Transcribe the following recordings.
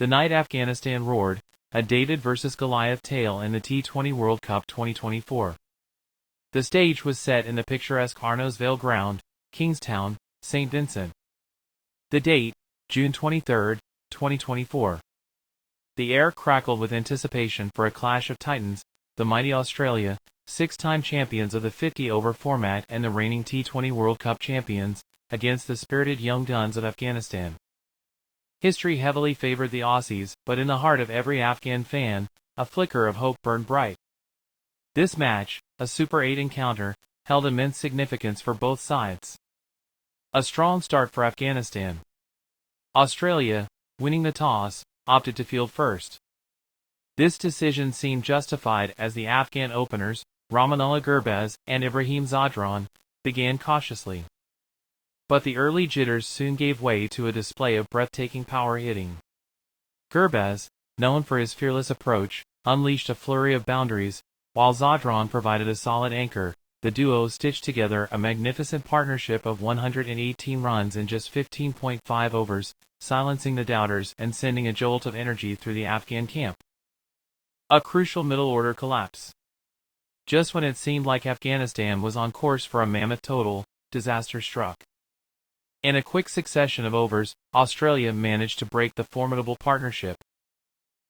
The night Afghanistan roared, a David versus Goliath tale in the T20 World Cup 2024. The stage was set in the picturesque Arnos Vale ground, Kingstown, St. Vincent. The date, June 23, 2024. The air crackled with anticipation for a clash of titans, the mighty Australia, six-time champions of the 50-over format and the reigning T20 World Cup champions, against the spirited young guns of Afghanistan. History heavily favored the Aussies, but in the heart of every Afghan fan, a flicker of hope burned bright. This match, a Super 8 encounter, held immense significance for both sides. A strong start for Afghanistan. Australia, winning the toss, opted to field first. This decision seemed justified as the Afghan openers, Rahmanullah Gurbaz and Ibrahim Zadran, began cautiously. But the early jitters soon gave way to a display of breathtaking power hitting. Gurbaz, known for his fearless approach, unleashed a flurry of boundaries, while Zadran provided a solid anchor. The duo stitched together a magnificent partnership of 118 runs in just 15.5 overs, silencing the doubters and sending a jolt of energy through the Afghan camp. A crucial middle-order collapse. Just when it seemed like Afghanistan was on course for a mammoth total, disaster struck. In a quick succession of overs, Australia managed to break the formidable partnership.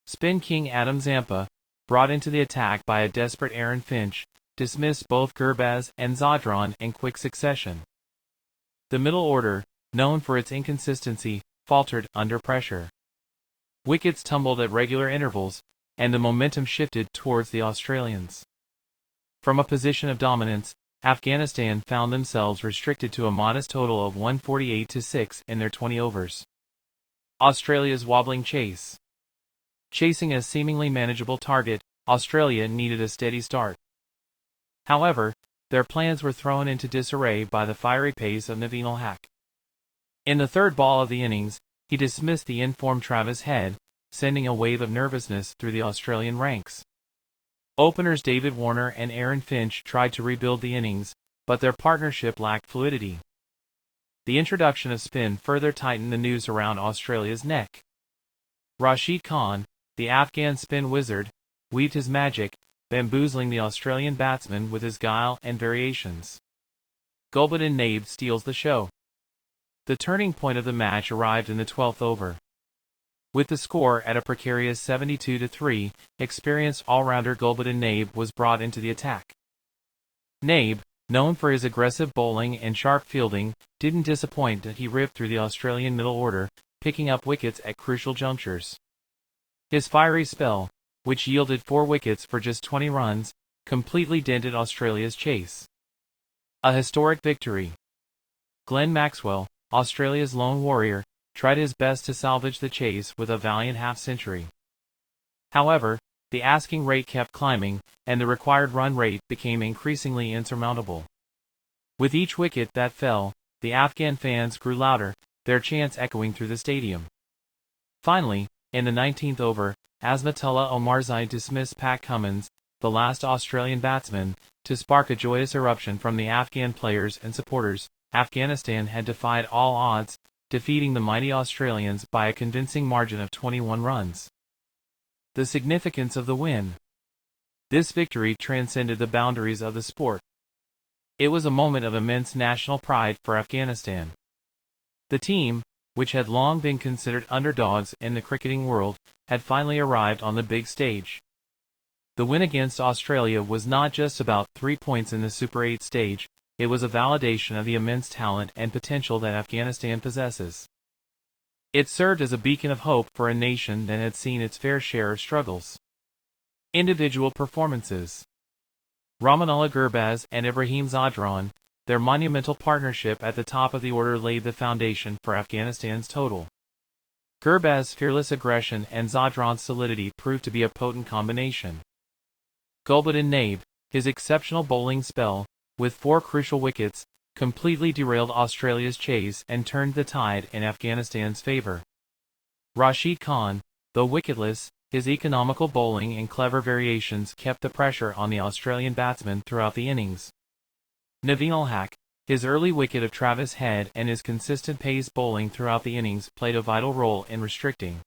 Spin king Adam Zampa, brought into the attack by a desperate Aaron Finch, dismissed both Gurbaz and Zadran in quick succession. The middle order, known for its inconsistency, faltered under pressure. Wickets tumbled at regular intervals, and the momentum shifted towards the Australians. From a position of dominance, Afghanistan found themselves restricted to a modest total of 148-6 in their 20 overs. Australia's wobbling chase. Chasing a seemingly manageable target, Australia needed a steady start. However, their plans were thrown into disarray by the fiery pace of Naveen Al-Haq. In the third ball of the innings, he dismissed the in-form Travis Head, sending a wave of nervousness through the Australian ranks. Openers David Warner and Aaron Finch tried to rebuild the innings, but their partnership lacked fluidity. The introduction of spin further tightened the noose around Australia's neck. Rashid Khan, the Afghan spin wizard, weaved his magic, bamboozling the Australian batsmen with his guile and variations. Gulbuddin Naib steals the show. The turning point of the match arrived in the 12th over. With the score at a precarious 72-3, experienced all-rounder Gulbuddin Naib was brought into the attack. Naib, known for his aggressive bowling and sharp fielding, didn't disappoint as he ripped through the Australian middle order, picking up wickets at crucial junctures. His fiery spell, which yielded 4 wickets for just 20 runs, completely dented Australia's chase. A historic victory. Glenn Maxwell, Australia's lone warrior, tried his best to salvage the chase with a valiant half-century. However, the asking rate kept climbing, and the required run rate became increasingly insurmountable. With each wicket that fell, the Afghan fans grew louder, their chants echoing through the stadium. Finally, in the 19th over, Azmatullah Omarzai dismissed Pat Cummins, the last Australian batsman, to spark a joyous eruption from the Afghan players and supporters. Afghanistan had defied all odds, defeating the mighty Australians by a convincing margin of 21 runs. The significance of the win. This victory transcended the boundaries of the sport. It was a moment of immense national pride for Afghanistan. The team, which had long been considered underdogs in the cricketing world, had finally arrived on the big stage. The win against Australia was not just about 3 points in the Super 8 stage, it was a validation of the immense talent and potential that Afghanistan possesses. It served as a beacon of hope for a nation that had seen its fair share of struggles. Individual performances. Rahmanullah Gurbaz and Ibrahim Zadran, their monumental partnership at the top of the order laid the foundation for Afghanistan's total. Gurbaz's fearless aggression and Zadran's solidity proved to be a potent combination. Gulbuddin Naib, his exceptional bowling spell, with 4 crucial wickets, completely derailed Australia's chase and turned the tide in Afghanistan's favor. Rashid Khan, though wicketless, his economical bowling and clever variations kept the pressure on the Australian batsmen throughout the innings. Naveen Al-Haq, his early wicket of Travis Head and his consistent pace bowling throughout the innings played a vital role in restricting